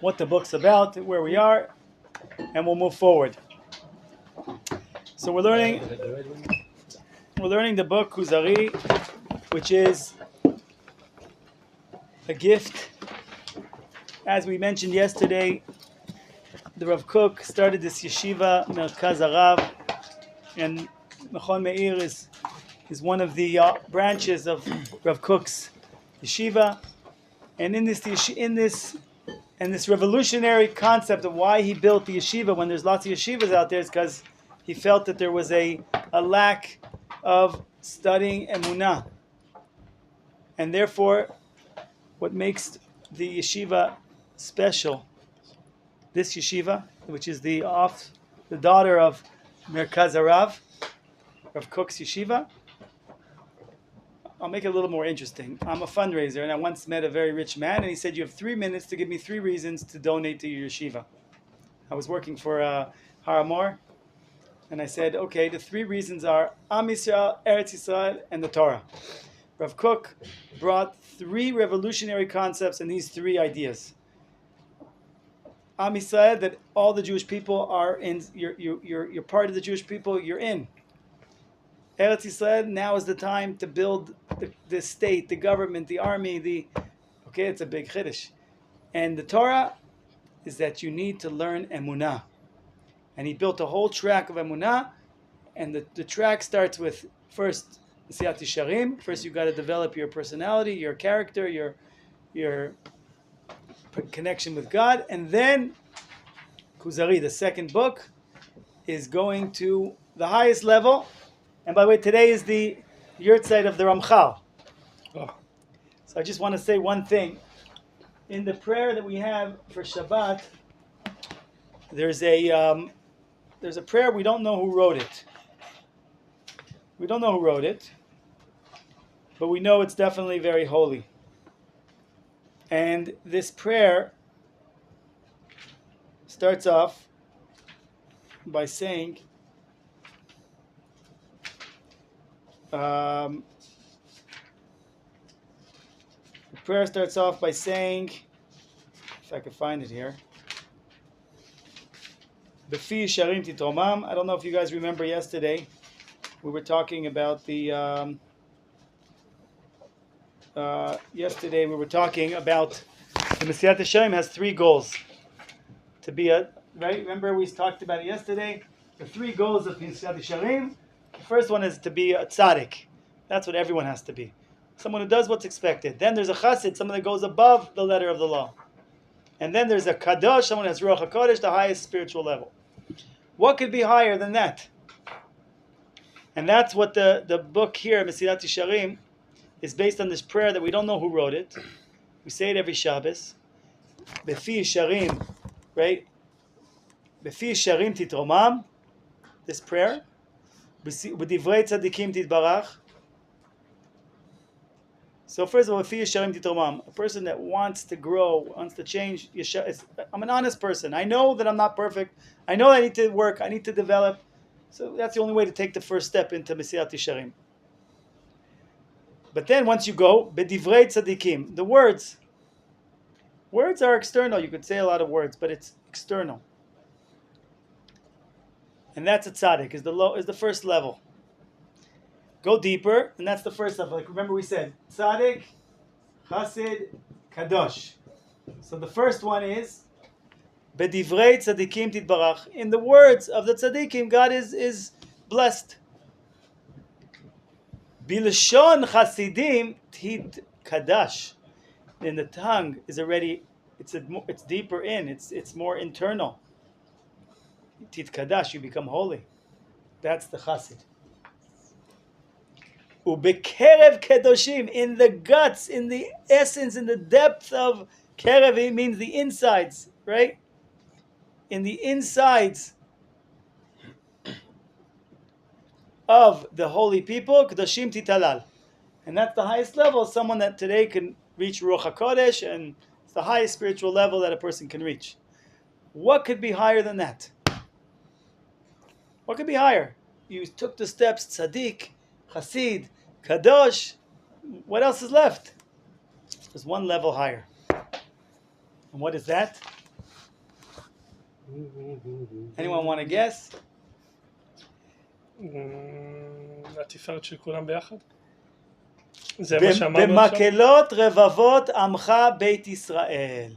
what the book's about, where we are, and we'll move forward. So we're learning the book Kuzari, which is a gift. As we mentioned yesterday, the Rav Kook started this yeshiva, Merkaz Harav, and Mechon Meir is one of the branches of Rav Kook's yeshiva. And in this revolutionary concept of why he built the yeshiva when there's lots of yeshivas out there is because he felt that there was a lack of studying emunah. And therefore, what makes the yeshiva special, this yeshiva, which is the daughter of Merkaz Harav, Rav Kook's yeshiva. I'll make it a little more interesting. I'm a fundraiser, and I once met a very rich man, and he said, "You have 3 minutes to give me 3 reasons to donate to your yeshiva." I was working for Haramor, and I said, "Okay, the 3 reasons are Am Yisrael, Eretz Yisrael, and the Torah." Rav Kook brought 3 revolutionary concepts in these 3 ideas. Am Yisrael, that all the Jewish people are in. You're part of the Jewish people. You're in. Eretz Yisrael, now is the time to build the state, the government, the army, it's a big chiddush. And the Torah is that you need to learn emunah. And he built a whole track of emunah, and the track starts with first Siyat Yisharim. First you got to develop your personality, your character, your connection with God, and then Kuzari, the second book, is going to the highest level. And by the way, today is the yurtzeit of the Ramchal. Oh. So I just want to say one thing. In the prayer that we have for Shabbat, there's a prayer, we don't know who wrote it. We don't know who wrote it, but we know it's definitely very holy. And this prayer starts off by saying, the prayer starts off by saying, if I can find it here, Befi Sharim Titromam. I don't know if you guys remember yesterday, we were talking about the Mesiyat Hashem has 3 goals. To be right? Remember we talked about it yesterday? The 3 goals of Mesiyat Hashem. The first one is to be a tzaddik. That's what everyone has to be. Someone who does what's expected. Then there's a chassid, someone that goes above the letter of the law. And then there's a kadosh, someone who has ruach hakodesh, the highest spiritual level. What could be higher than that? And that's what the book here, Mesiyat Yisharim, is based on this prayer that we don't know who wrote it. We say it every Shabbos. Befi Yisharim, right? Befi Yisharim titromam, this prayer. B'divrei tzadikim titbarach. So first of all, Befi Yisharim titromam, a person that wants to grow, wants to change. I'm an honest person. I know that I'm not perfect. I know I need to work. I need to develop. So that's the only way to take the first step into Mesiyat Yisharim. But then once you go, B'divrei tzadikim, the words. Words are external. You could say a lot of words, but it's external. And that's a tzaddik, is the first level. Go deeper, and that's the first level. Like remember we said, tzaddik, chassid, kadosh. So the first one is, B'divrei tzadikim titbarach. In the words of the tzadikim, God is blessed. Bilshon chasidim tit kadash. In the tongue is already, it's deeper in, it's more internal. Tit kadash, you become holy. That's the chassid. Ubekerev kedoshim, in the guts, in the essence, in the depth of kerev, it means the insides, right? In the insides of the holy people, kedoshim titalal. And that's the highest level, someone that today can reach Ruach HaKodesh, and it's the highest spiritual level that a person can reach. What could be higher than that? What could be higher? You took the steps, tzaddik, chassid, kadosh. What else is left? There's one level higher. And what is that? Anyone want to guess? התפארת של כולם ביחד? זה מה שאמרנו עכשיו? במקהלות רבבות עמך בית ישראל.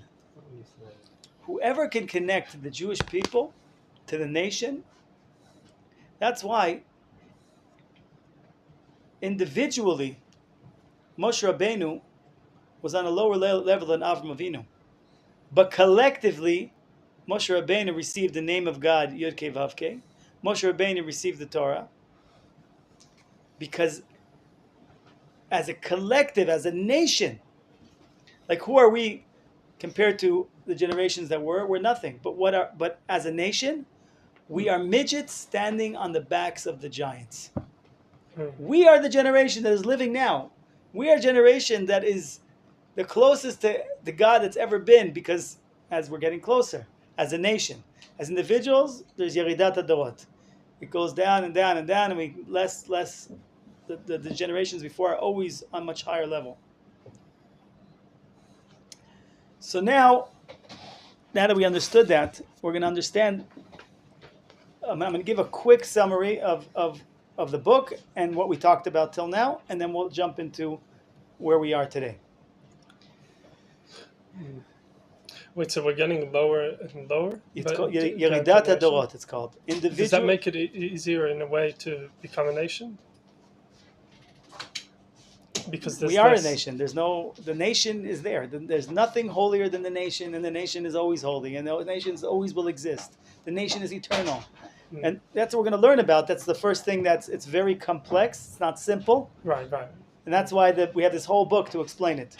Whoever can connect the Jewish people to the nation, that's why individually Moshe Rabbeinu was on a lower level than Avram Avinu. But collectively, Moshe Rabbeinu received the name of God, Yud Kei Vav Kei. Moshe Rabbeinu received the Torah. Because as a collective, as a nation, like who are we compared to the generations that were? We're nothing. But as a nation, we are midgets standing on the backs of the giants. We are the generation that is living now. We are a generation that is the closest to the God that's ever been, because as we're getting closer, as a nation, as individuals, there's Yeridat HaDorot. It goes down and down and down, and we less. The generations before are always on much higher level. So now that we understood that, we're going to understand. I'm going to give a quick summary of the book and what we talked about till now, and then we'll jump into where we are today. Wait, so we're getting lower and lower? It's called Yeridat HaDorot, it's called. Does that make it easier in a way to become a nation? Because we are a nation. The nation is there. There's nothing holier than the nation, and the nation is always holy, and the nations always will exist. The nation is eternal. And that's what we're going to learn about. That's the first thing. It's very complex. It's not simple. Right. And that's why we have this whole book to explain it.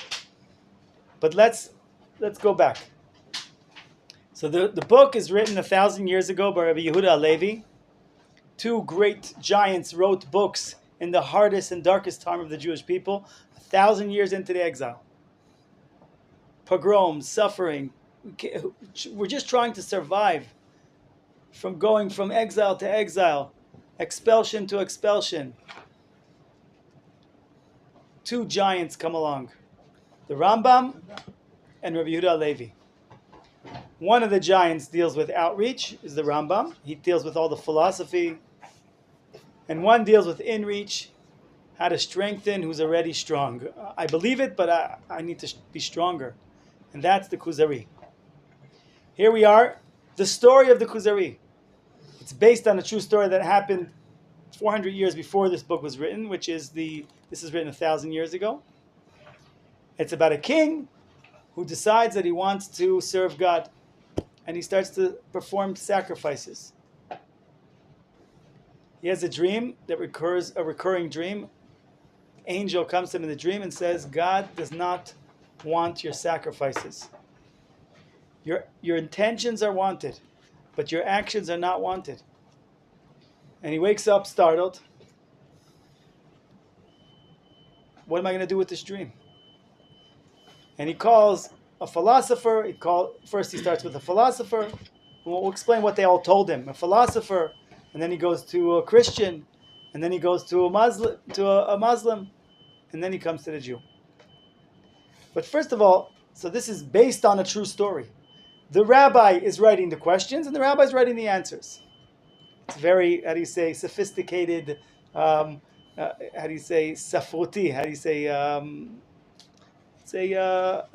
But let's go back. So the book is written 1,000 years ago by Rabbi Yehuda Halevi. Two great giants wrote books in the hardest and darkest time of the Jewish people, 1,000 years into the exile. Pogroms, suffering. We're just trying to survive from going from exile to exile, expulsion to expulsion. Two giants come along, the Rambam and Rabbi Yehuda Halevi. One of the giants deals with outreach, is the Rambam. He deals with all the philosophy. And one deals with inreach, how to strengthen who's already strong. I believe it, but I need to be stronger. And that's the Kuzari. Here we are, the story of the Kuzari. It's based on a true story that happened 400 years before this book was written, this is written 1,000 years ago. It's about a king who decides that he wants to serve God. And he starts to perform sacrifices. He has a dream that recurs, a recurring dream. Angel comes to him in the dream and says, God does not want your sacrifices. Your intentions are wanted, but your actions are not wanted. And he wakes up startled. What am I going to do with this dream? And he calls a philosopher. First he starts with a philosopher. We'll explain what they all told him. A philosopher. And then he goes to a Christian, and then he goes to a Muslim, and then he comes to the Jew. But first of all, so this is based on a true story. The rabbi is writing the questions, and the rabbi is writing the answers. It's very, sophisticated, safruti,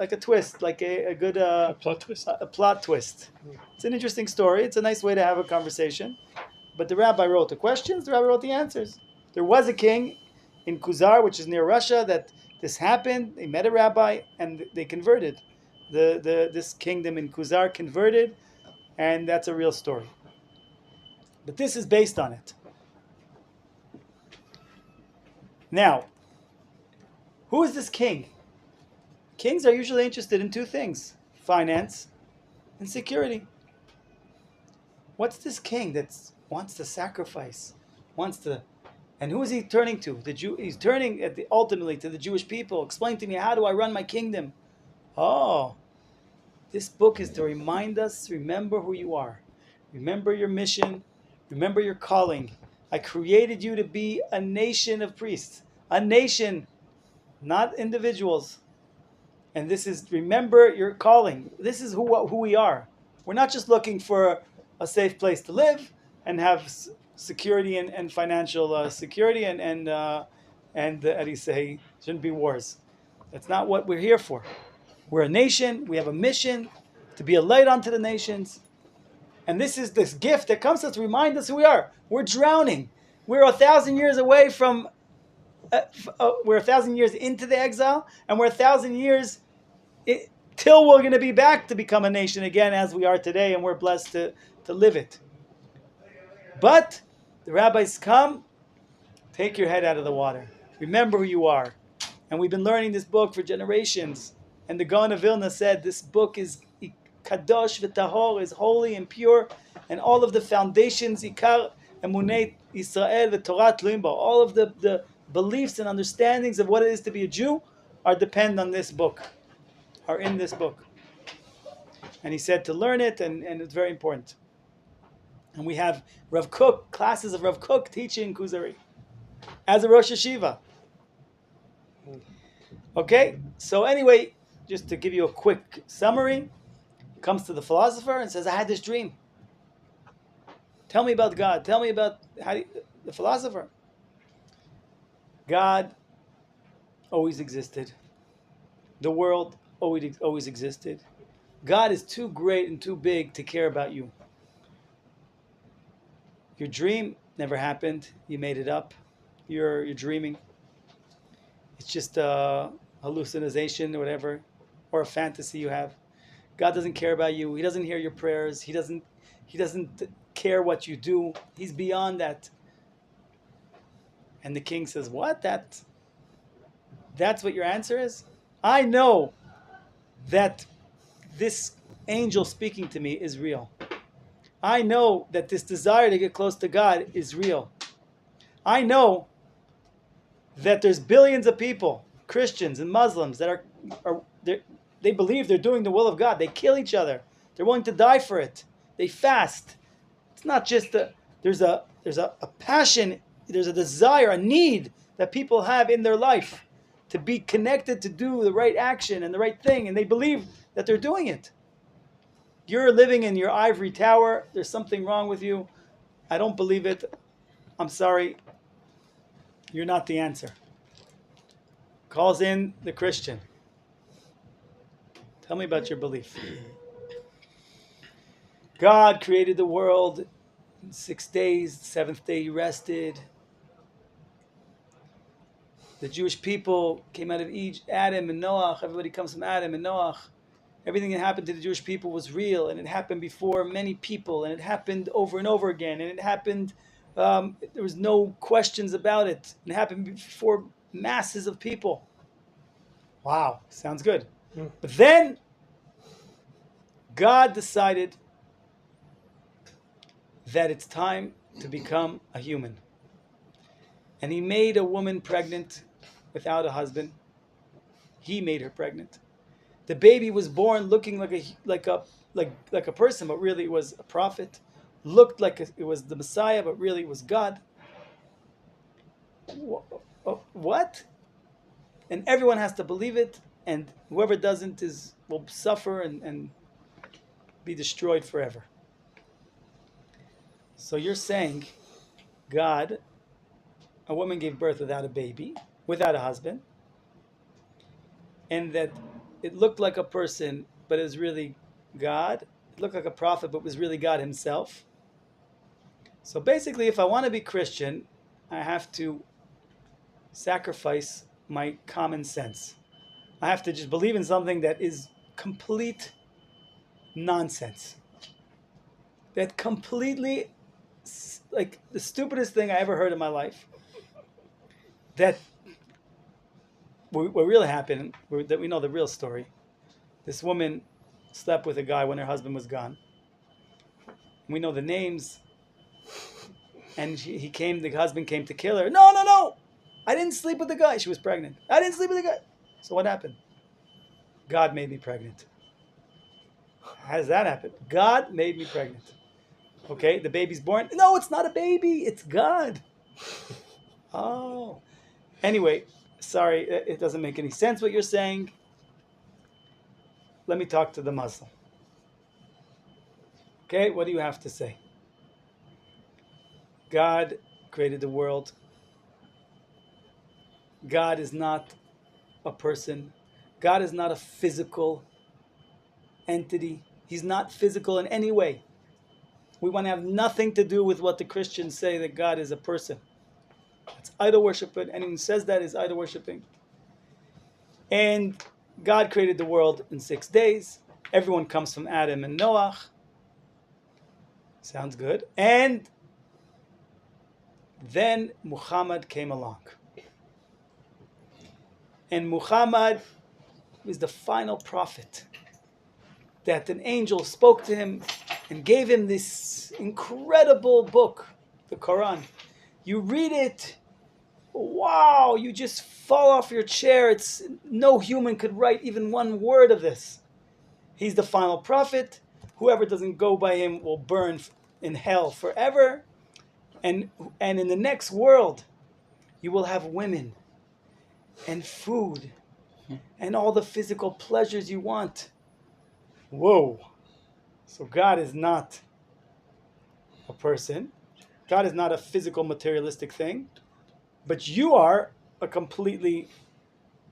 like a twist, like a good... a plot twist? A plot twist. It's an interesting story. It's a nice way to have a conversation. But the rabbi wrote the questions, the rabbi wrote the answers. There was a king in Kuzari, which is near Russia, that this happened. They met a rabbi and they converted. This kingdom in Kuzari converted, and that's a real story. But this is based on it. Now, who is this king? Kings are usually interested in two things: finance and security. What's this king that wants to sacrifice, and who is he turning to? He's turning ultimately to the Jewish people. Explain to me, how do I run my kingdom? Oh, this book is to remind us, remember who you are. Remember your mission. Remember your calling. I created you to be a nation of priests. A nation, not individuals. And this is, remember your calling. This is who we are. We're not just looking for a safe place to live and have security and financial security and how do you say, shouldn't be wars. That's not what we're here for. We're a nation. We have a mission to be a light unto the nations. And this is this gift that comes to us to remind us who we are. We're drowning. We're 1,000 years away from, we're 1,000 years into the exile, and we're 1,000 years till we're going to be back to become a nation again as we are today, and we're blessed to live it. But the rabbis come, take your head out of the water. Remember who you are. And we've been learning this book for generations. And the Gaon of Vilna said this book is kadosh v'tahor, is holy and pure, and all of the foundations, ikar emunei Israel v'Torah tluim bo, all of the beliefs and understandings of what it is to be a Jew depend on this book, are in this book. And he said to learn it, and it's very important. And we have Rav Kook, classes of Rav Kook teaching Kuzari as a Rosh Yeshiva. Okay, so anyway, just to give you a quick summary, comes to the philosopher and says, I had this dream. Tell me about God. Tell me about the philosopher. God always existed. The world always existed. God is too great and too big to care about you. Your dream never happened. You made it up. You're dreaming. It's just a hallucination or whatever, or a fantasy you have. God doesn't care about you. He doesn't hear your prayers. He doesn't care what you do. He's beyond that. And the king says, what? That's what your answer is? I know that this angel speaking to me is real. I know that this desire to get close to God is real. I know that there's billions of people, Christians and Muslims, that they believe they're doing the will of God. They kill each other. They're willing to die for it. They fast. It's not just there's a passion, there's a desire, a need that people have in their life to be connected, to do the right action and the right thing, and they believe that they're doing it. You're living in your ivory tower. There's something wrong with you. I don't believe it. I'm sorry. You're not the answer. Calls in the Christian. Tell me about your belief. God created the world in 6 days. The seventh day he rested. The Jewish people came out of Egypt, Adam and Noah. Everybody comes from Adam and Noah. Everything that happened to the Jewish people was real, and it happened before many people, and it happened over and over again, and it happened, there was no questions about it. It happened before masses of people. Wow, sounds good. But then, God decided that it's time to become a human. And he made a woman pregnant without a husband. He made her pregnant. The baby was born looking like a person, but really it was a prophet. Looked like it was the Messiah, but really it was God. What? And everyone has to believe it, and whoever doesn't will suffer and be destroyed forever. So you're saying, God, a woman gave birth without a baby, without a husband, and that it looked like a person, but it was really God. It looked like a prophet, but was really God himself. So basically, if I want to be Christian, I have to sacrifice my common sense. I have to just believe in something that is complete nonsense. That completely, like the stupidest thing I ever heard in my life. That what really happened, that we know the real story. This woman slept with a guy when her husband was gone. We know the names. And the husband came to kill her. No. I didn't sleep with the guy. She was pregnant. I didn't sleep with the guy. So what happened? God made me pregnant. How does that happen? God made me pregnant. Okay, the baby's born. No, it's not a baby. It's God. Oh. Anyway, sorry, it doesn't make any sense what you're saying. Let me talk to the Muslim. Okay, what do you have to say? God created the world. God is not a person. God is not a physical entity. He's not physical in any way. We want to have nothing to do with what the Christians say that God is a person. It's idol worshiping. Anyone who says that is idol worshiping. And God created the world in 6 days. Everyone comes from Adam and Noah. Sounds good. And then Muhammad came along. And Muhammad is the final prophet. That an angel spoke to him and gave him this incredible book, the Quran. You read it, wow, you just fall off your chair. It's no human could write even one word of this. He's the final prophet. Whoever doesn't go by him will burn in hell forever. And in the next world, you will have women and food and all the physical pleasures you want. Whoa. So God is not a person. God is not a physical materialistic thing. But you are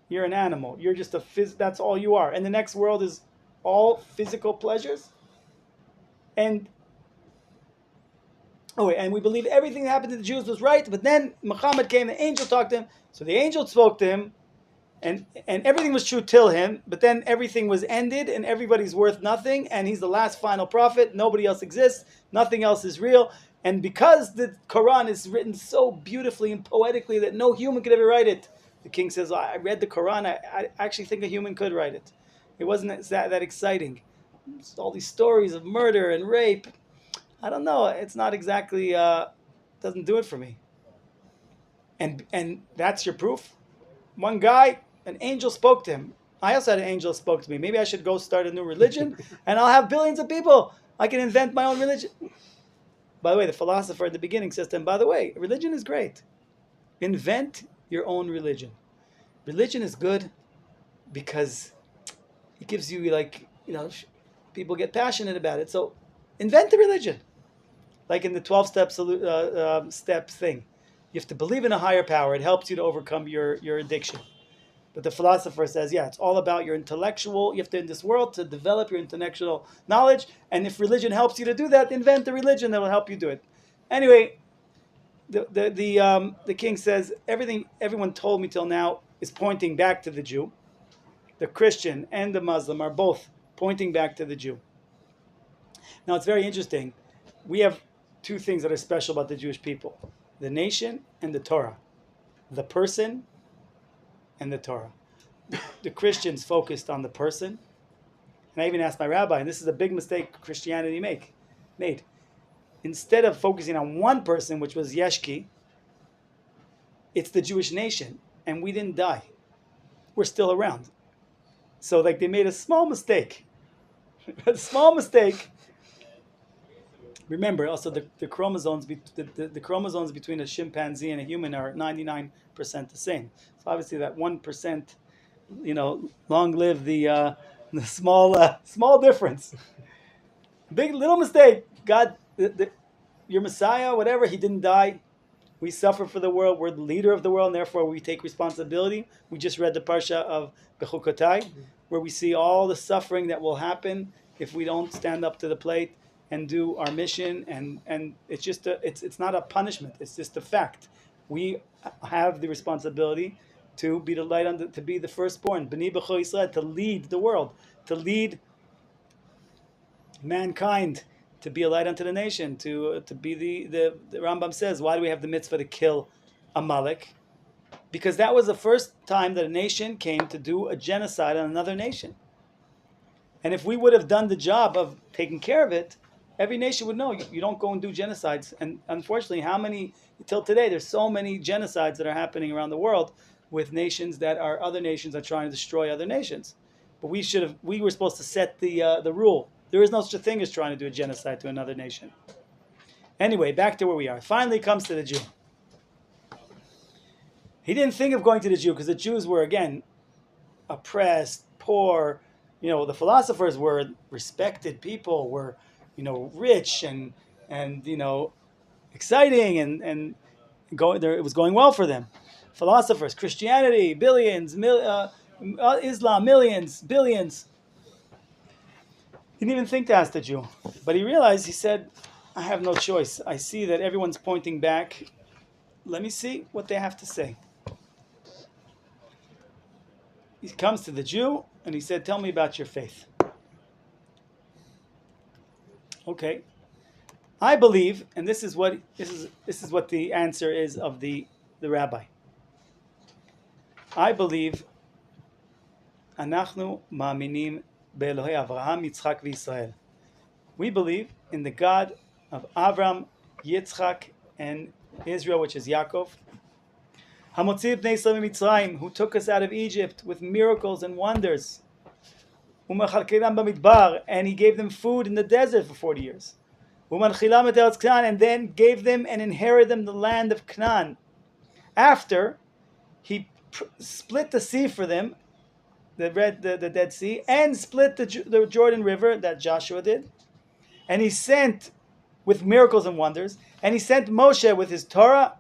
you're an animal. You're just that's all you are. And the next world is all physical pleasures. And we believe everything that happened to the Jews was right, but then Muhammad came, the angel talked to him. So the angel spoke to him, and everything was true till him, but then everything was ended, and everybody's worth nothing, and he's the last final prophet. Nobody else exists. Nothing else is real. And because the Quran is written so beautifully and poetically that no human could ever write it, the king says, I read the Quran, I actually think a human could write it. It wasn't that exciting. It's all these stories of murder and rape. I don't know. It's not exactly, doesn't do it for me. And that's your proof? One guy, an angel spoke to him. I also had an angel spoke to me. Maybe I should go start a new religion and I'll have billions of people. I can invent my own religion. By the way, the philosopher at the beginning says to him, by the way, religion is great. Invent your own religion. Religion is good because it gives you people get passionate about it. So invent a religion. Like in the 12 step thing. You have to believe in a higher power. It helps you to overcome your addiction. But the philosopher says, it's all about your intellectual. You have to, in this world, to develop your intellectual knowledge. And if religion helps you to do that, invent a religion that will help you do it. Anyway, the king says, everyone told me till now is pointing back to the Jew. The Christian and the Muslim are both pointing back to the Jew. Now, it's very interesting. We have two things that are special about the Jewish people. The nation and the Torah. The person and the Torah. The Christians focused on the person. And I even asked my rabbi, and this is a big mistake Christianity made. Instead of focusing on one person, which was Yeshki, it's the Jewish nation. And we didn't die. We're still around. So they made a small mistake. A small mistake. Remember, also the chromosomes the chromosomes between a chimpanzee and a human are 99% the same. So obviously that 1%, long live the small difference. Big little mistake. God, your Messiah, whatever, he didn't die. We suffer for the world. We're the leader of the world, and therefore we take responsibility. We just read the parsha of Bechukotai, where we see all the suffering that will happen if we don't stand up to the plate and do our mission, and it's just it's not a punishment. It's just a fact. We have the responsibility to be the light to be the firstborn, B'nai B'chol Yisrael, to lead the world, to lead mankind, to be a light unto the nation, to be the Rambam says, why do we have the mitzvah to kill Amalek? Because that was the first time that a nation came to do a genocide on another nation. And if we would have done the job of taking care of it, every nation would know you don't go and do genocides. And unfortunately, till today, there's so many genocides that are happening around the world with nations other nations are trying to destroy other nations. But we were supposed to set the rule. There is no such a thing as trying to do a genocide to another nation. Anyway, back to where we are. Finally comes to the Jew. He didn't think of going to the Jew because the Jews were, again, oppressed, poor. The philosophers were respected people, were rich and exciting and going there. It was going well for them. Philosophers, Christianity, billions, Islam, millions, billions. He didn't even think to ask the Jew, but he realized. He said, "I have no choice. I see that everyone's pointing back. Let me see what they have to say." He comes to the Jew and he said, "Tell me about your faith." Okay, I believe, and this is what the answer is of the rabbi. I believe, אנחנו מאמינים באלוהי אברהם, יצחק וישראל. We believe in the God of Avram, Yitzchak, and Israel, which is Yaakov. המוציא את בני ישראל ממצרים, who took us out of Egypt with miracles and wonders. ומחלקם במדבר, and he gave them food in the desert for 40 years. ומנחילם את ארץ כנען, and then gave them and inherited them the land of Canaan. After he split the sea for them, the Dead Sea, and split the Jordan River that Joshua did, and he sent with miracles and wonders, and he sent Moshe with his Torah,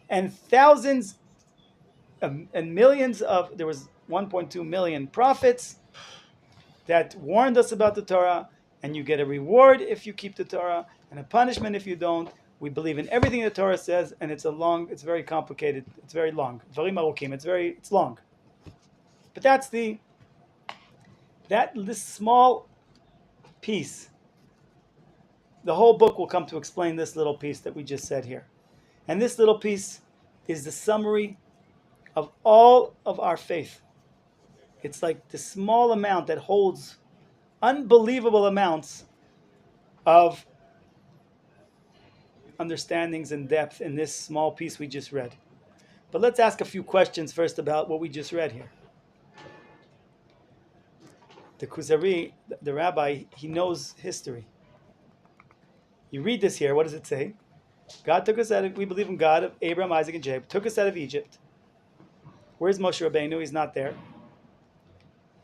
and thousands and millions of, there was 1.2 million prophets that warned us about the Torah, and you get a reward if you keep the Torah, and a punishment if you don't. We believe in everything the Torah says, and it's very complicated, it's very long. Dvarim arukim, it's long. But that's this small piece. The whole book will come to explain this little piece that we just said here. And this little piece is the summary of all of our faith. It's like the small amount that holds unbelievable amounts of understandings and depth in this small piece we just read. But let's ask a few questions first about what we just read here. The Kuzari, the rabbi, he knows history. You read this here, what does it say? God took us we believe in God of Abraham, Isaac, and Jacob, took us out of Egypt. Where's Moshe Rabbeinu? He's not there.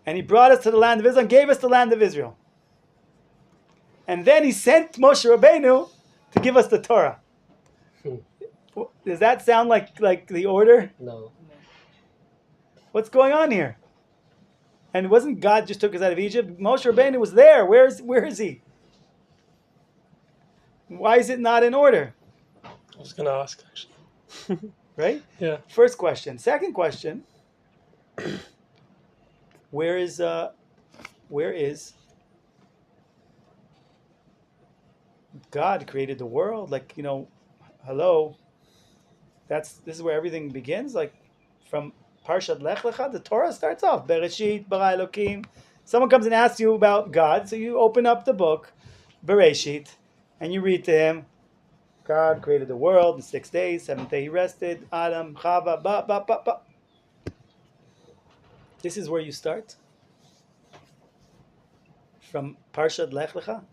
And he brought us to the land of Israel and gave us the land of Israel. And then he sent Moshe Rabbeinu to give us the Torah. Does that sound like the order? No. What's going on here? And it wasn't God just took us out of Egypt. Moshe Rabbeinu was there. Where is he? Why is it not in order? I was going to ask, actually. Right? Yeah. First question. Second question. Where is God created the world? Hello. This is where everything begins. Like from Parshat Lech Lecha, the Torah starts off. Bereshit bara Elokim. Someone comes and asks you about God, so you open up the book, Bereshit, and you read to him. God created the world in 6 days. 7th day he rested. Adam, Chava, ba. This is where you start. From Parshat Lech Lecha.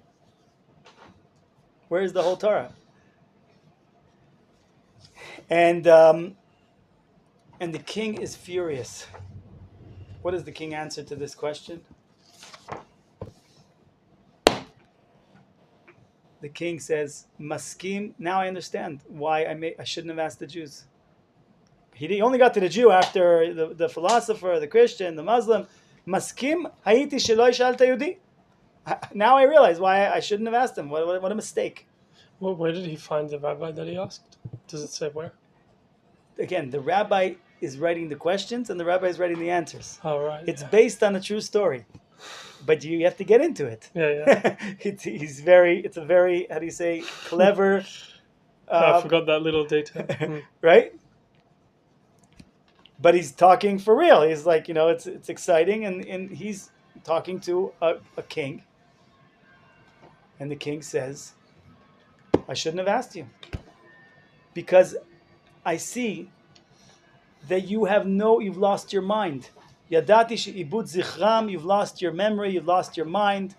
Where is the whole Torah? And the king is furious. What does the king answer to this question? The king says, Maskim, now I understand why I shouldn't have asked the Jews. He only got to the Jew after the philosopher, the Christian, the Muslim. Maskim, hayiti shelo shalta Yehudi. Now I realize why I shouldn't have asked him. What a mistake. Well, where did he find the rabbi that he asked? Does it say where? Again, the rabbi is writing the questions and the rabbi is writing the answers. Oh, right. It's based on a true story. But you have to get into it. Yeah. It's a very, how do you say, clever. I forgot that little detail. Right? But he's talking for real. He's like, it's exciting, and he's talking to a king. And the king says, I shouldn't have asked you. Because I see that you've lost your mind. Yadati she'ibud zichram, you've lost your memory, you've lost your mind.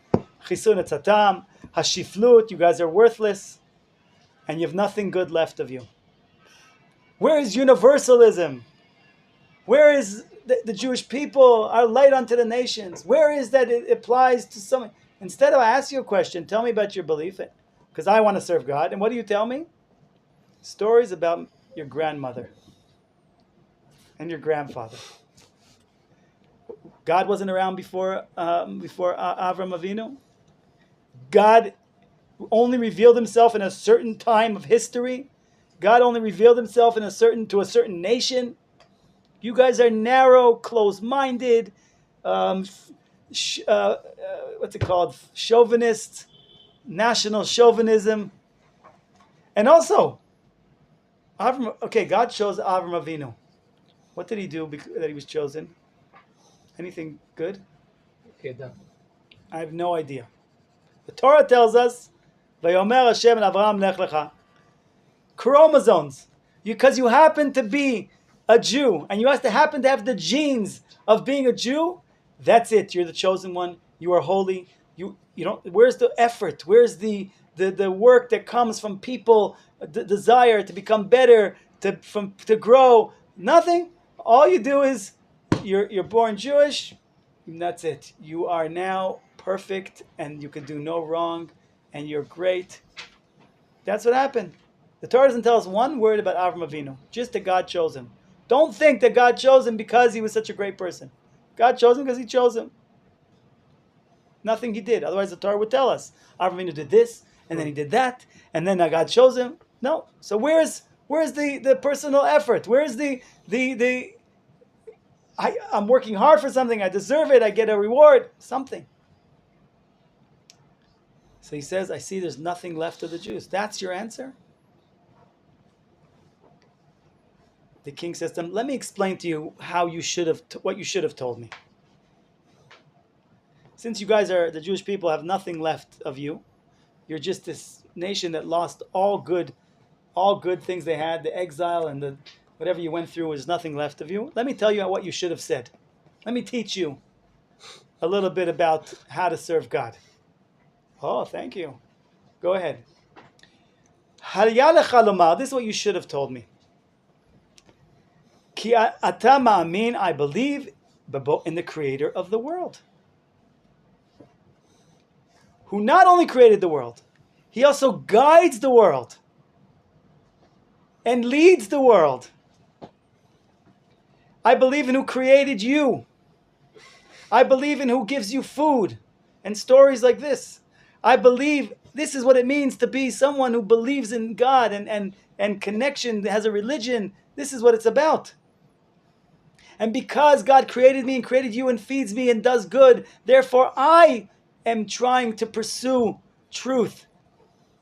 Chisun etzatam, hashiflut, you guys are worthless, and you have nothing good left of you. Where is universalism? Where is the Jewish people are light unto the nations? Where is that it applies to someone? Instead of I ask you a question, tell me about your belief, because I want to serve God. And what do you tell me? Stories about your grandmother and your grandfather. God wasn't around before Avram Avinu. God only revealed himself in a certain time of history. God only revealed himself to a certain nation. You guys are narrow, closed-minded, what's it called? Chauvinists, national chauvinism. And also, God chose Avram Avinu. What did he do that he was chosen? Anything good? Okay, done. I have no idea. The Torah tells us, "Vayomer Hashem and Avraham lech lecha." Chromosomes. Because you happen to be a Jew and you have to happen to have the genes of being a Jew, that's it. You're the chosen one. You are holy. You don't. Where's the effort? Where's the work that comes from people, the desire to become better, to grow? Nothing. All you do is you're born Jewish, and that's it. You are now perfect and you can do no wrong and you're great. That's what happened. The Torah doesn't tell us one word about Avram Avinu, just that God chose him. Don't think that God chose him because he was such a great person. God chose him because he chose him. Nothing he did. Otherwise the Torah would tell us. Avram Avinu did this, and then he did that, and then God chose him. No. So where's the personal effort? Where's I'm working hard for something, I deserve it, I get a reward, something. So he says, I see there's nothing left of the Jews. That's your answer? The king says to him, let me explain to you what you should have told me. Since you guys the Jewish people have nothing left of you, you're just this nation that lost all good things they had, the exile and whatever you went through, was nothing left of you. Let me tell you what you should have said. Let me teach you a little bit about how to serve God. Oh, thank you. Go ahead. This is what you should have told me. Ki ata ma'amin, I believe in the creator of the world, who not only created the world, he also guides the world and leads the world. I believe in who created you. I believe in who gives you food and stories like this. I believe this is what it means to be someone who believes in God and connection, has a religion. This is what it's about. And because God created me and created you and feeds me and does good, therefore I am trying to pursue truth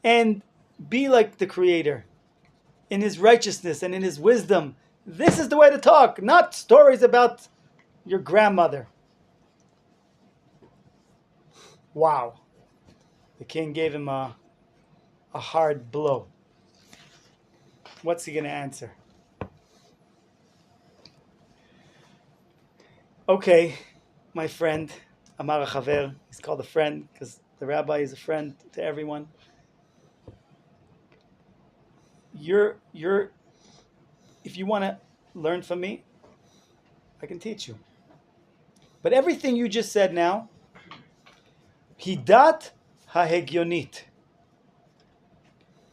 and be like the Creator in His righteousness and in His wisdom. This is the way to talk, not stories about your grandmother. Wow. The king gave him a hard blow. What's he going to answer? Okay, my friend, Amar Chaver, he's called a friend because the rabbi is a friend to everyone. If you want to learn from me, I can teach you. But everything you just said now, hidat hahegyonit.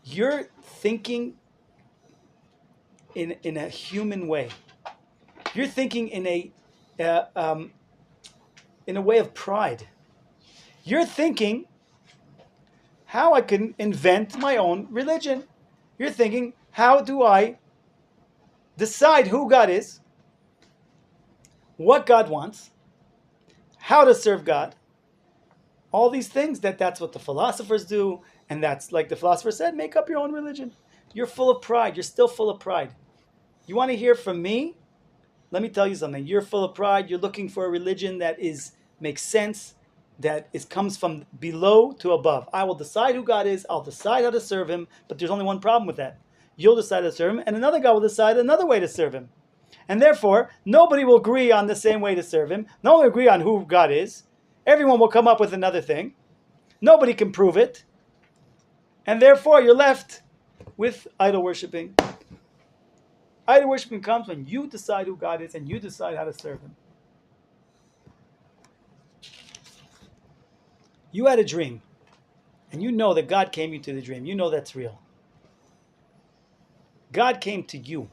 You're thinking in a human way. You're thinking in a way of pride. You're thinking how I can invent my own religion. You're thinking, how do I decide who God is, what God wants, how to serve God, all these things. That's what the philosophers do, and that's, like the philosopher said, make up your own religion. You're full of pride. You're still full of pride. You want to hear from me? Let me tell you something. You're full of pride. You're looking for a religion that makes sense, comes from below to above. I will decide who God is. I'll decide how to serve Him. But there's only one problem with that. You'll decide to serve Him, and another guy will decide another way to serve Him. And therefore, nobody will agree on the same way to serve Him. No one will agree on who God is. Everyone will come up with another thing. Nobody can prove it. And therefore, you're left with idol worshiping. Idol worshiping comes when you decide who God is and you decide how to serve Him. You had a dream, and you know that God came into the dream. You know that's real. God came to you.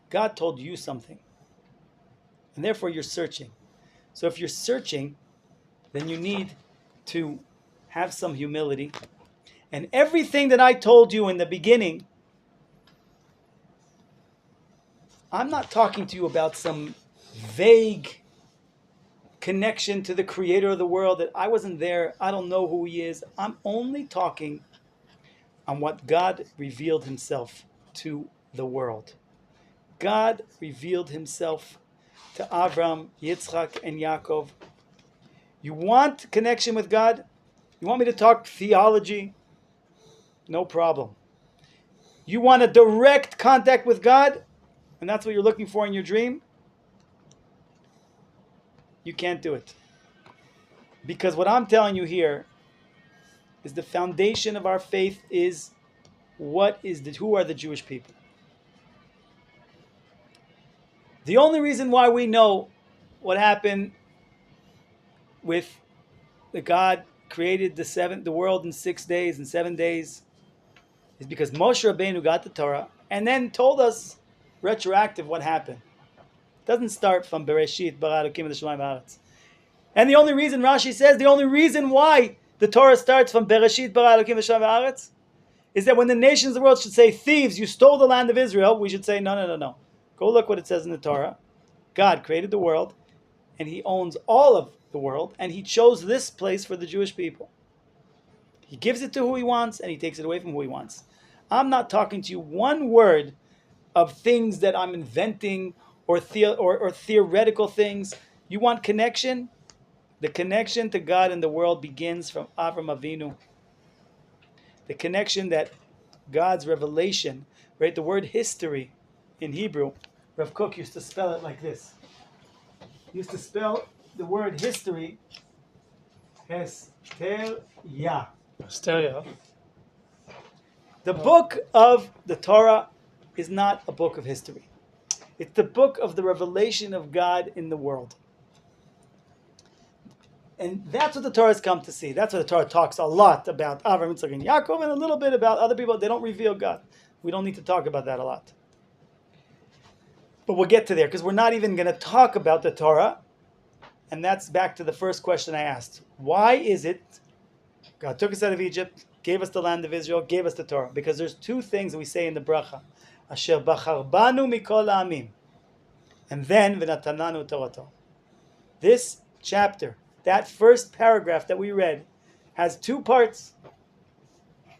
God told you something. And therefore you're searching. So if you're searching, then you need to have some humility. And everything that I told you in the beginning, I'm not talking to you about some vague connection to the creator of the world that I wasn't there. I don't know who he is. I'm only talking on what God revealed himself to the world. God revealed himself to Avram, Yitzchak, and Yaakov. You want connection with God? You want me to talk theology? No problem. You want a direct contact with God? And that's what you're looking for in your dream? You can't do it. Because what I'm telling you here is the foundation of our faith is who are the Jewish people? The only reason why we know what happened with the God created the world in 6 days and 7 days is because Moshe Rabbeinu got the Torah and then told us retroactive what happened. It doesn't start from Bereshit bara Elokim v'shamayim v'haaretz. And the only reason Rashi says the only reason why the Torah starts from Bereshit bara Elokim v'shamayim v'haaretz is that when the nations of the world should say thieves, you stole the land of Israel, we should say no. Go look what it says in the Torah. God created the world, and he owns all of the world, and he chose this place for the Jewish people. He gives it to who he wants, and he takes it away from who he wants. I'm not talking to you one word of things that I'm inventing or theoretical things. You want connection? The connection to God and the world begins from Avram Avinu. The connection that God's revelation, right? The word history in Hebrew, Rav Kook used to spell it like this. He used to spell the word history Hesteria. Hysteria. The book of the Torah is not a book of history. It's the book of the revelation of God in the world. And that's what the Torah has come to see. That's what the Torah talks a lot about Avraham, Yitzchak, and Yaakov, and a little bit about other people. They don't reveal God. We don't need to talk about that a lot. But we'll get to there, because we're not even going to talk about the Torah. And that's back to the first question I asked. Why is it God took us out of Egypt, gave us the land of Israel, gave us the Torah? Because there's two things that we say in the bracha. Asher bachar banu mikol ha'amim. And then, v'natananu torato. This chapter, that first paragraph that we read, has two parts.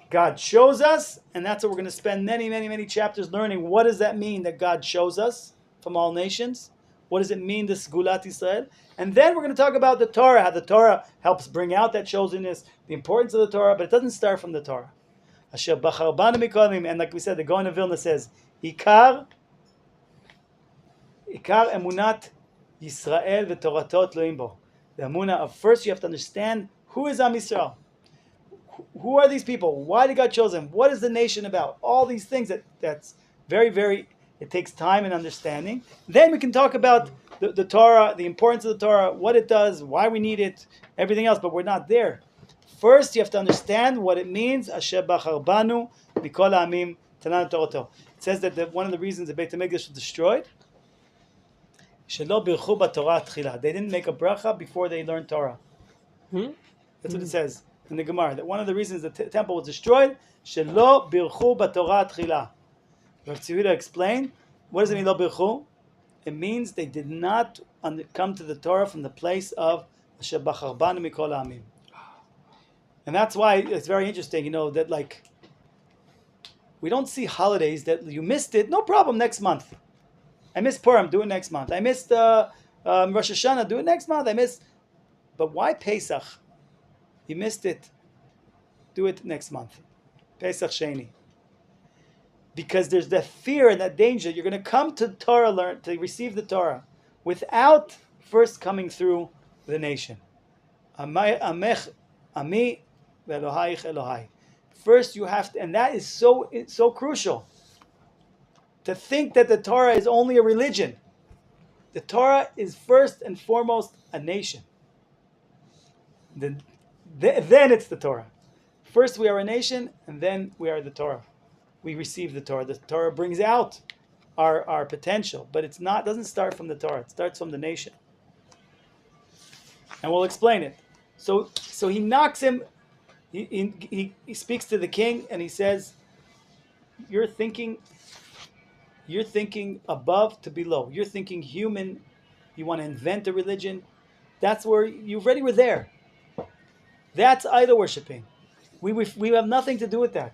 God shows us, and that's what we're going to spend many chapters learning. What does that mean that God shows us from all nations? What does it mean, this Gulat Israel? And then we're going to talk about the Torah, how the Torah helps bring out that chosenness, the importance of the Torah, but it doesn't start from the Torah. Asher bachar banu mikol ha'amim, and like we said, the Gaon of Vilna says, Ikar emunat Yisrael v'torato tluim bo. The emunah of first you have to understand who is Am Yisrael. Who are these people? Why did God choose them? What is the nation about? All these things that's very, it takes time and understanding. Then we can talk about the Torah, the importance of the Torah, what it does, why we need it, everything else, but we're not there. First, you have to understand what it means, Asher bachar banu mikol ha'amim tanan toroto. It says that one of the reasons the Beit HaMikdash was destroyed, shelo birchu b'torah tchila. They didn't make a bracha before they learned Torah. That's what it says in the Gemara, that one of the reasons the temple was destroyed, shelo birchu b'torah tchila. Rav Tzivida explained, what does it mean, lo birchu? It means they did not come to the Torah from the place of Asher bachar banu mikol ha'amim. And that's why it's very interesting, that like, we don't see holidays that you missed it, no problem, next month. I missed Purim, do it next month. I missed Rosh Hashanah, do it next month. But why Pesach? You missed it, do it next month. Pesach Sheni. Because there's that fear and that danger. You're going to come to Torah, to receive the Torah, without first coming through the nation. Ami ve'Elohayich Elohai. First you have to, and that is so crucial. To think that the Torah is only a religion. The Torah is first and foremost a nation. then it's the Torah. First we are a nation, and then we are the Torah. We receive the Torah. The Torah brings out our potential, but doesn't start from the Torah. It starts from the nation. And we'll explain it. So he knocks him. He speaks to the king, and he says, "You're thinking above to below. You're thinking human. You want to invent a religion. That's where you already were there. That's idol worshiping. We have nothing to do with that.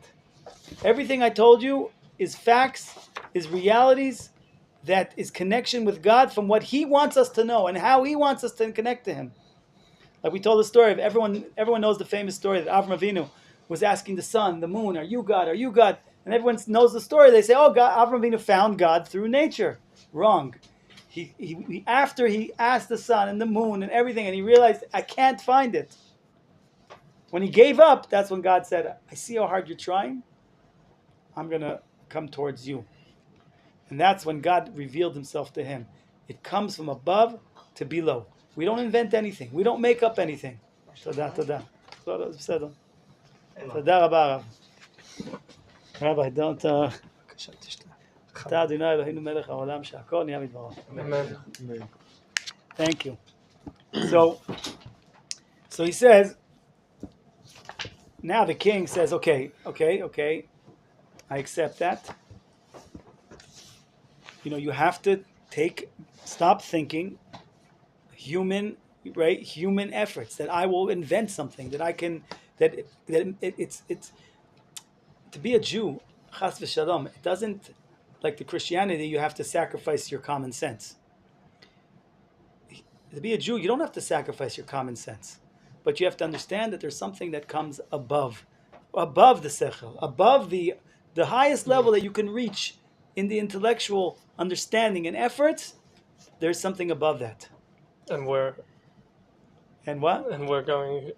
Everything I told you is facts, is realities, that is connection with God from what He wants us to know and how He wants us to connect to Him. Like we told the story of everyone knows the famous story that Avram Avinu was asking the sun, the moon, "Are you God? Are you God?" And everyone knows the story. They say, "Oh, God, Avram Avinu found God through nature." Wrong. He after he asked the sun and the moon and everything, and he realized, "I can't find it." When he gave up, that's when God said, "I see how hard you're trying. I'm going to come towards you." And that's when God revealed Himself to him. It comes from above to below. We don't invent anything. We don't make up anything. תודה, תודה. בסדר. תודה רבה, הרב. Rabbi, don't... אתה אדוני אלוהינו מלך העולם שהכל נהיה מדברו. Amen. Thank you. So he says, now the king says, okay, I accept that. You have to stop thinking human efforts, that I will invent something, that I can, it's to be a Jew, chas v'shalom, it doesn't, like the Christianity, you have to sacrifice your common sense. To be a Jew, you don't have to sacrifice your common sense, but you have to understand that there's something that comes above the sechel, above the highest level that you can reach in the intellectual understanding and efforts. There's something above that. And we're going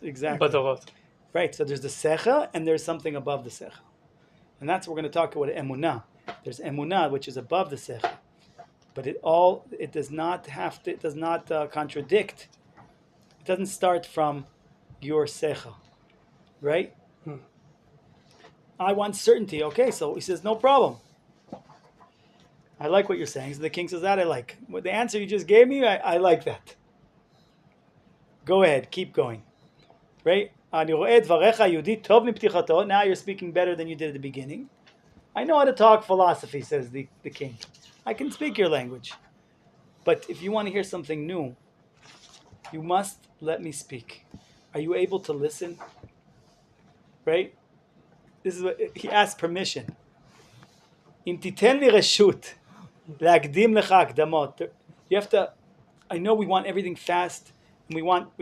exactly badalot. Right. So there's the sechel and there's something above the sechel, and that's what we're going to talk about emunah. There's emunah, which is above the sechel, but it does not contradict. It doesn't start from your sechel, right? I want certainty. Okay, so he says, no problem. I like what you're saying. So the king says, that I like. The answer you just gave me, I like that. Go ahead, keep going. Right? Now you're speaking better than you did at the beginning. I know how to talk philosophy, says the king. I can speak your language. But if you want to hear something new, you must let me speak. Are you able to listen? Right? This is what he asked permission. Im titen li reshut le'akdim lecha akdamot. You have to. I know we want everything fast, and we want.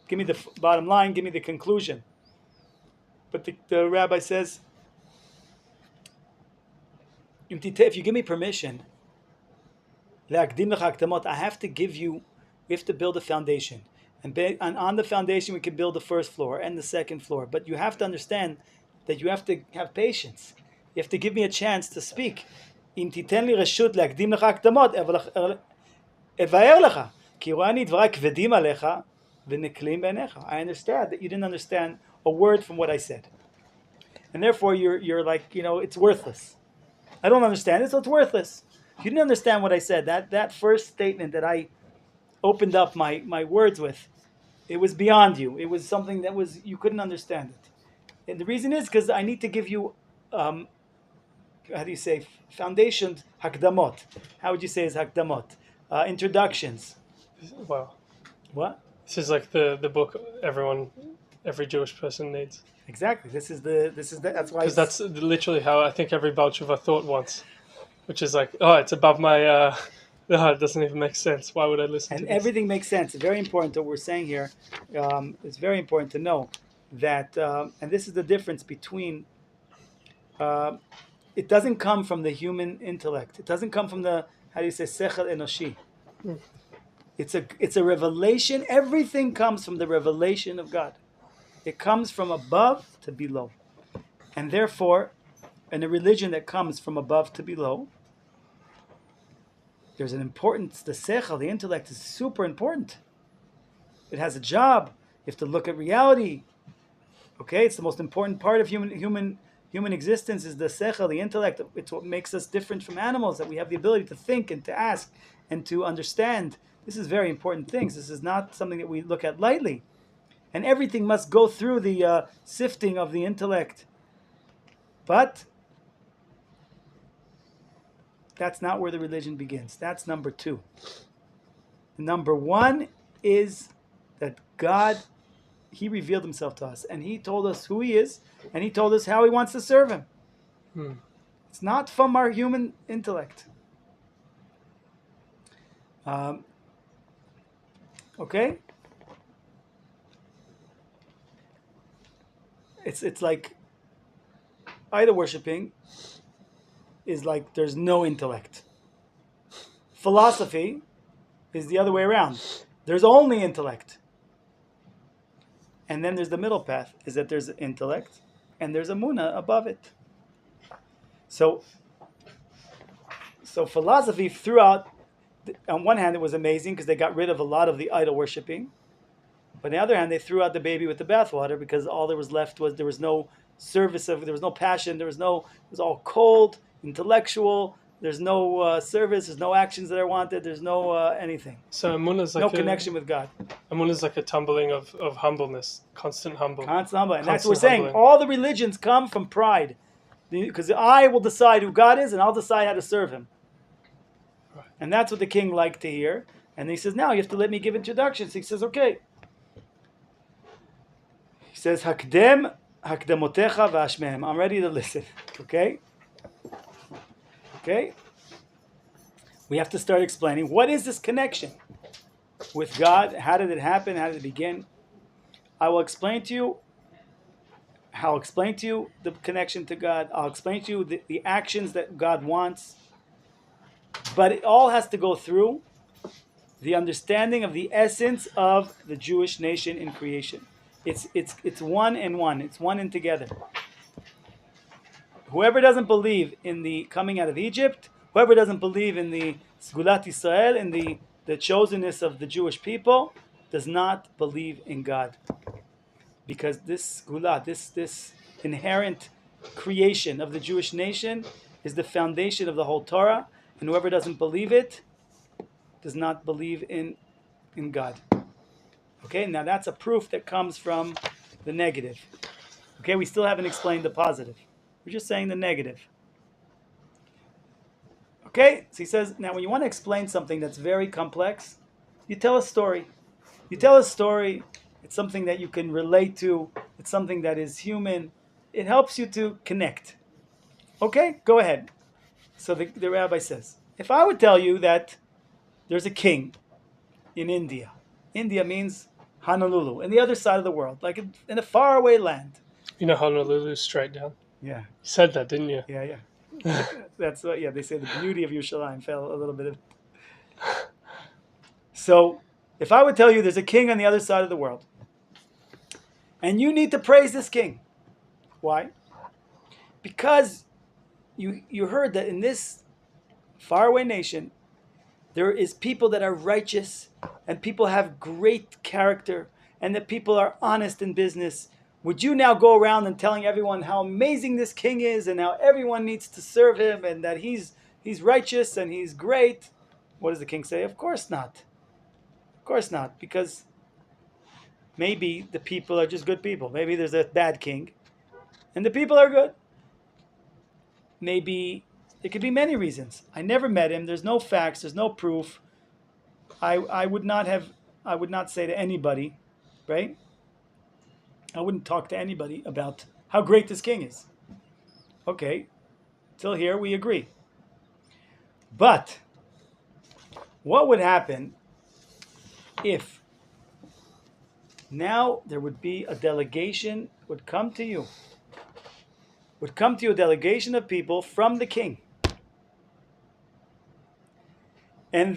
Give me the bottom line. Give me the conclusion. But the rabbi says, if you give me permission, le'akdim lecha akdamot, I have to give you. We have to build a foundation, and on the foundation we can build the first floor and the second floor. But you have to understand that you have to have patience. You have to give me a chance to speak. אם תיתן לי רשות להקדים לך הקדמות, אבאר לך, כי רואה דברי כבדים עליך ונקלים בעיניך. I understand that you didn't understand a word from what I said. And therefore you're like, it's worthless. I don't understand it, so it's worthless. You didn't understand what I said. That first statement that I opened up my words with, it was beyond you. It was something that you couldn't understand it. And the reason is because I need to give you, how do you say, foundations, hakdamot. How would you say is hakdamot? Introductions. Wow. What? This is like the book every Jewish person needs. Exactly. That's why. Because that's literally how I think every Baal Tshuva thought once, which is like, it's above my. It doesn't even make sense. Why would I listen to this? And everything makes sense. It's very important what we're saying here. It's very important to know that, and this is the difference between, it doesn't come from the human intellect. It doesn't come from the, how do you say, sechel enoshi. It's a revelation. Everything comes from the revelation of God. It comes from above to below. And therefore, in a religion that comes from above to below, there's an importance. The sechel, the intellect, is super important. It has a job. You have to look at reality. Okay, it's the most important part of human existence is the sechel, the intellect. It's what makes us different from animals, that we have the ability to think and to ask and to understand. This is very important things. This is not something that we look at lightly. And everything must go through the sifting of the intellect. But that's not where the religion begins. That's number two. Number one is that God, He revealed Himself to us, and He told us who He is, and He told us how He wants to serve Him. It's not from our human intellect. Okay? It's like idol worshipping is like there's no intellect. Philosophy is the other way around. There's only intellect. And then there's the middle path, is that there's intellect and there's Amunah above it. So philosophy throughout, on one hand it was amazing because they got rid of a lot of the idol worshipping. But on the other hand, they threw out the baby with the bathwater because all there was left was there was no service there was no passion, it was all cold, intellectual, there's no service, there's no actions that are wanted, there's no anything. So Amunah is like no connection with God. Amunah is like a tumbling of humbleness, constant humble. Constant humble. And that's what we're saying. All the religions come from pride. Because I will decide who God is and I'll decide how to serve Him. Right. And that's what the king liked to hear. And he says, now you have to let me give introductions. He says, okay. He says, Hakdemotecha v'ashmehem. I'm ready to listen. Okay? Okay? We have to start explaining what is this connection with God? How did it happen? How did it begin? I will explain to you. I'll explain to you the connection to God. I'll explain to you the actions that God wants. But it all has to go through the understanding of the essence of the Jewish nation in creation. It's one and one. It's one and together. Whoever doesn't believe in the coming out of Egypt, whoever doesn't believe in the Sgulat Israel, in the chosenness of the Jewish people, does not believe in God. Because this Sgulat, this inherent creation of the Jewish nation is the foundation of the whole Torah, and whoever doesn't believe it does not believe in God. Okay, now that's a proof that comes from the negative. Okay, we still haven't explained the positive. We're just saying the negative. Okay, so he says, now when you want to explain something that's very complex, you tell a story. You tell a story, it's something that you can relate to, it's something that is human. It helps you to connect. Okay, go ahead. So the rabbi says, if I would tell you that there's a king in India. India means Honolulu, in the other side of the world, like in a faraway land. You know Honolulu is straight down? Yeah. You said that, didn't you? Yeah. That's what, they say the beauty of Yerushalayim fell a little bit of. So, if I would tell you there's a king on the other side of the world, and you need to praise this king. Why? Because you heard that in this faraway nation, there is people that are righteous, and people have great character, and that people are honest in business. Would you now go around and telling everyone how amazing this king is, and how everyone needs to serve him, and that he's righteous and he's great? What does the king say? Of course not. Of course not, because maybe the people are just good people. Maybe there's a bad king, and the people are good. Maybe it could be many reasons. I never met him. There's no facts. There's no proof. I would not say to anybody, right? I wouldn't talk to anybody about how great this king is. Okay, till here we agree. But what would happen if now there would be a delegation would come to you a delegation of people from the king, and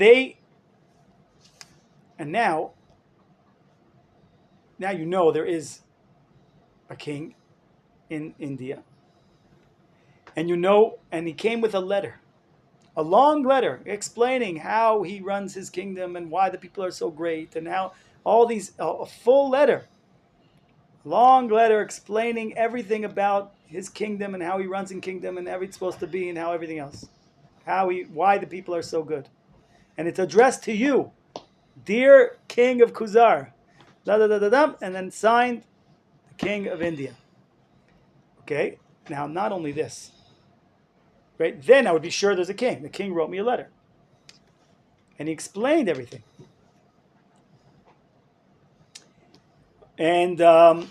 now you know there is a king in India, and he came with a long letter explaining how he runs his kingdom and why the people are so great and how All these, a full letter, long letter explaining everything about his kingdom and how he runs in kingdom and how it's supposed to be and how everything else, why the people are so good, and it's addressed to you, dear King of Kuzar, da da da da da, and then signed the King of India. Okay, now not only this, right? Then I would be sure there's a king. The king wrote me a letter, and he explained everything. And not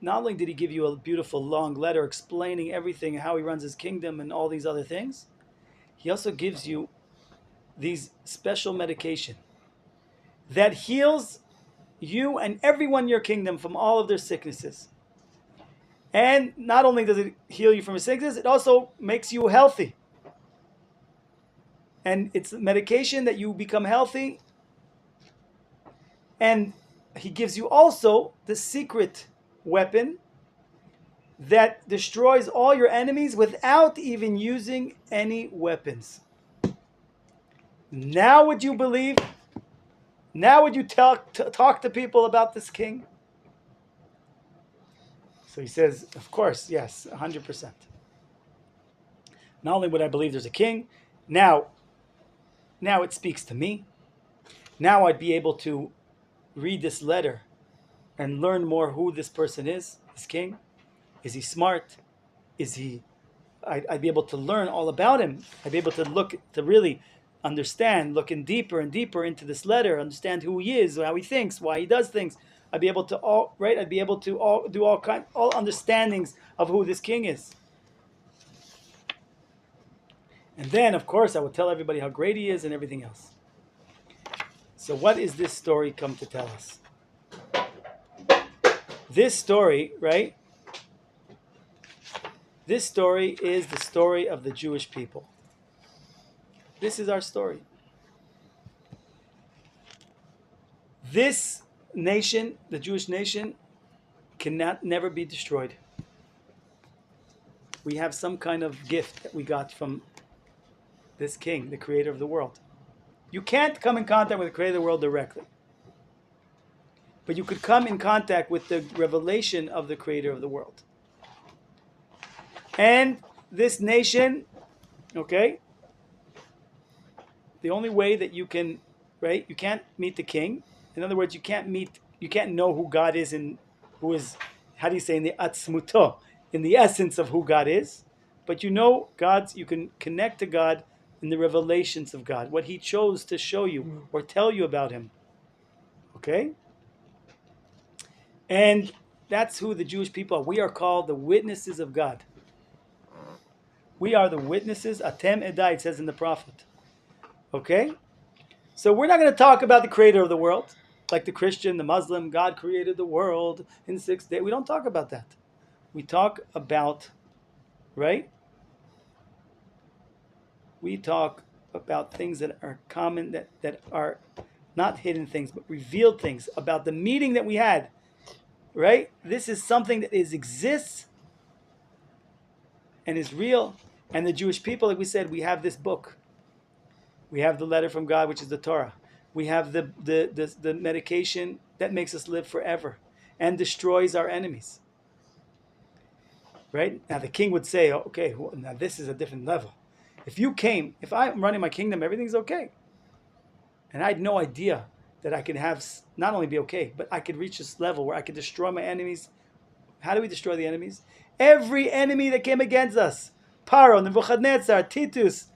only did he give you a beautiful long letter explaining everything, how he runs his kingdom and all these other things, he also gives you these special medication that heals you and everyone in your kingdom from all of their sicknesses. And not only does it heal you from your sickness, it also makes you healthy. And it's medication that you become healthy. And he gives you also the secret weapon that destroys all your enemies without even using any weapons. Now would you believe? Now would you talk to people about this king? So he says, of course, yes, 100%. Not only would I believe there's a king, now it speaks to me. Now I'd be able to read this letter and learn more who this person is, this king. Is he smart? Is he... I'd be able to learn all about him. I'd be able to look, to really understand, looking deeper and deeper into this letter, understand who he is, how he thinks, why he does things. I'd be able to do all understandings of who this king is. And then, of course, I would tell everybody how great he is and everything else. So what is this story come to tell us? This story, right? This story is the story of the Jewish people. This is our story. This nation, the Jewish nation, cannot never be destroyed. We have some kind of gift that we got from this king, the creator of the world. You can't come in contact with the creator of the world directly. But you could come in contact with the revelation of the creator of the world. And this nation, okay, the only way that you can, right, you can't meet the king. In other words, you can't know who God is and who is, how do you say, in the atzmuto, in the essence of who God is. But you know you can connect to God in the revelations of God, what he chose to show you or tell you about him. Okay? And that's who the Jewish people are. We are called the witnesses of God. We are the witnesses, atem edai, it says in the prophet. Okay? So we're not going to talk about the creator of the world, like the Christian, the Muslim, God created the world in 6 days. We don't talk about that. We talk about, right? We talk about things that are common, that are not hidden things, but revealed things about the meeting that we had, right? This is something that exists and is real. And the Jewish people, like we said, we have this book. We have the letter from God, which is the Torah. We have the medication that makes us live forever and destroys our enemies. Right? Now the king would say, okay, now this is a different level. If I'm running my kingdom, everything's okay. And I had no idea that I could not only be okay, but I could reach this level where I could destroy my enemies. How do we destroy the enemies? Every enemy that came against us, Paro, Nebuchadnezzar, Titus,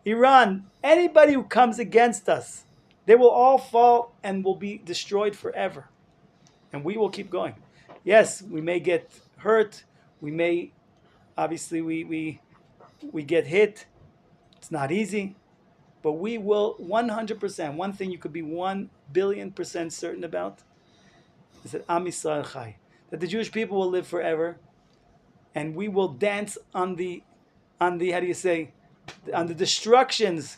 Iran, anybody who comes against us, they will all fall and will be destroyed forever. And we will keep going. Yes, we may get hurt. We may, obviously, we get hit. It's not easy. But we will 100%, one thing you could be 1,000,000,000% certain about is that Am Yisrael Chai, that the Jewish people will live forever, and we will dance on the how do you say, on the destructions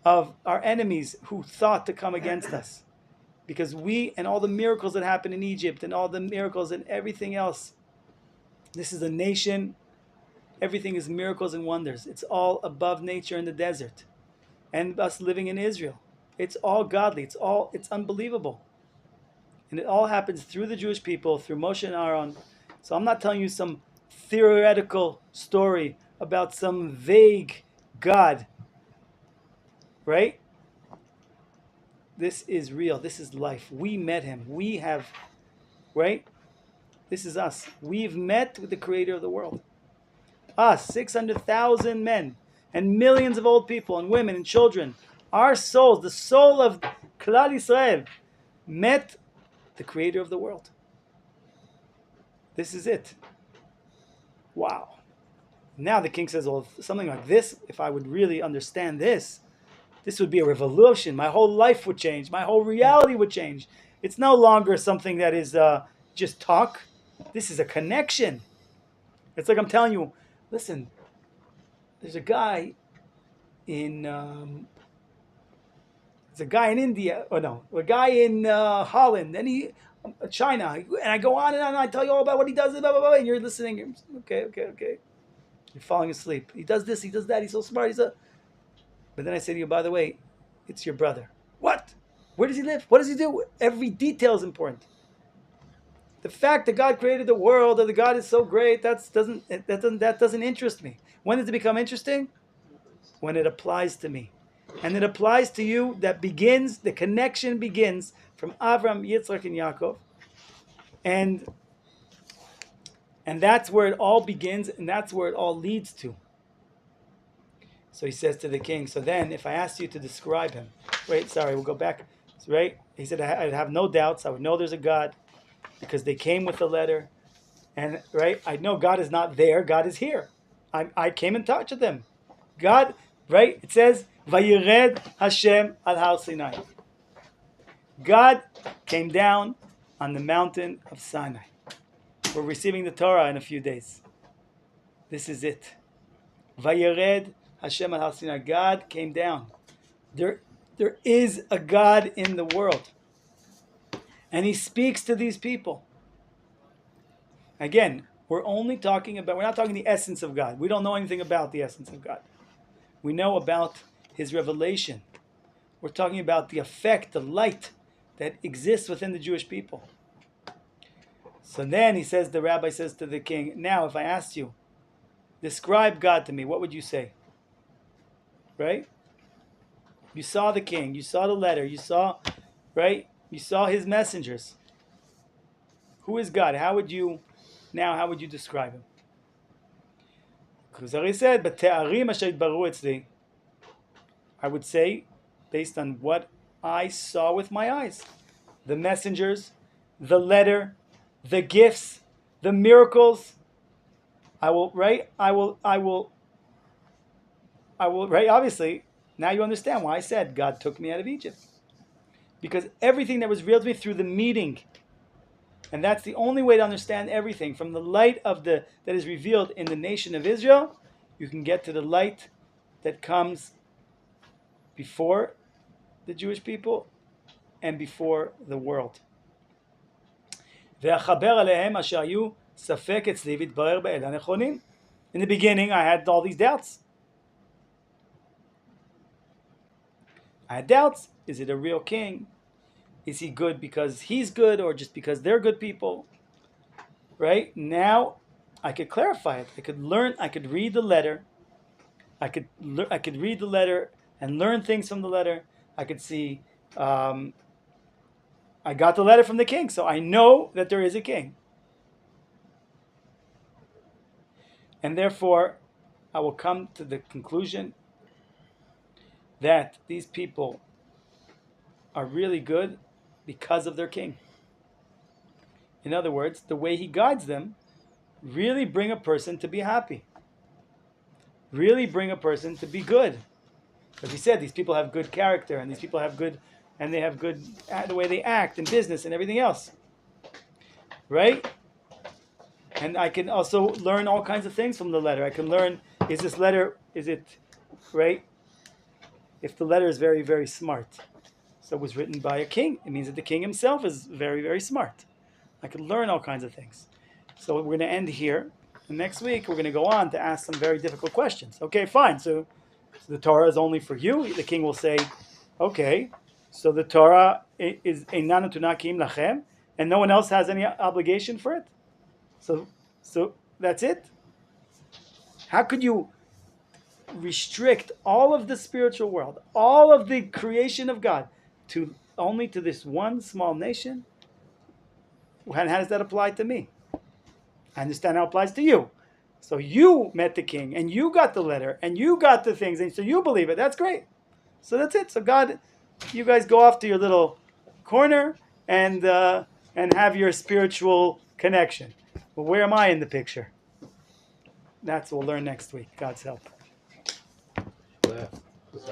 of our enemies who thought to come against us. Because we, and all the miracles that happened in Egypt, and all the miracles and everything else, this is a nation, everything is miracles and wonders. It's all above nature in the desert. And us living in Israel. It's all godly. It's unbelievable. And it all happens through the Jewish people, through Moshe and Aaron. So I'm not telling you some theoretical story about some vague God, right? This is real. This is life. We met him. We have, right? This is us. We've met with the creator of the world. Us, 600,000 men and millions of old people and women and children. Our souls, the soul of Klal Yisrael, met the creator of the world. This is it. Wow. Now the king says, well, something like this, if I would really understand this, this would be a revolution. My whole life would change. My whole reality would change. It's no longer something that is just talk. This is a connection. It's like I'm telling you, listen, there's a guy in India, or no, a guy in Holland, and China, and I go on and I tell you all about what he does, blah, blah, blah, and you're listening. You're, okay. You're falling asleep. He does this, he does that, he's so smart, But then I say to you, by the way, it's your brother. What? Where does he live? What does he do? Every detail is important. The fact that God created the world, or that God is so great, that doesn't interest me. When does it become interesting? When it applies to me. And it applies to you. The connection begins from Avram, Yitzchak, and Yaakov. And that's where it all begins, and that's where it all leads to. So he says to the king, so then if I asked you to describe him, we'll go back, right? He said, I'd have no doubts, I would know there's a God, because they came with the letter, and right, I know God is not there, God is here. I came in touch with him. God, right, it says, Vayired Hashem al Har Sinai. God came down on the mountain of Sinai. We're receiving the Torah in a few days. This is it. Vayired Hashem al Har Sinai. God came down. There is a God in the world. And he speaks to these people. Again, we're not talking the essence of God. We don't know anything about the essence of God. We know about his revelation. We're talking about the effect, the light that exists within the Jewish people. So then the rabbi says to the king, now if I asked you, describe God to me, what would you say? Right? You saw the king, you saw the letter, you saw his messengers. Who is God? How would you describe him? Kuzari said, "B'te'arim asher yitbaru etzli." I would say, based on what I saw with my eyes, the messengers, the letter, the gifts, the miracles. Obviously, now you understand why I said God took me out of Egypt. Because everything that was revealed to me through the meeting, and that's the only way to understand everything. From the light that is revealed in the nation of Israel, you can get to the light that comes before the Jewish people and before the world. In the beginning, I had all these doubts. Is it a real king? Is he good because he's good, or just because they're good people? Right? Now, I could clarify it. I could read the letter. I could read the letter and learn things from the letter. I could see, I got the letter from the king, so I know that there is a king. And therefore, I will come to the conclusion that these people are really good because of their king. In other words, the way he guides them really bring a person to be happy. Really bring a person to be good. As he said, these people have good character, and these people have good, and they have good the way they act in business and everything else. Right? And I can also learn all kinds of things from the letter. I can learn, is it, right? If the letter is very, very smart. So it was written by a king. It means that the king himself is very, very smart. I could learn all kinds of things. So we're going to end here. And next week, we're going to go on to ask some very difficult questions. Okay, fine. So the Torah is only for you. The king will say, okay, So the Torah is einanu tunakim lachem, and no one else has any obligation for it. So that's it. How could you restrict all of the spiritual world, all of the creation of God, to only to this one small nation? How does that apply to me? I understand how it applies to you. So you met the king, and you got the letter, and you got the things, and so you believe it. That's great. So that's it. So God, you guys go off to your little corner and have your spiritual connection. Well, where am I in the picture? That's what we'll learn next week. God's help. Yeah.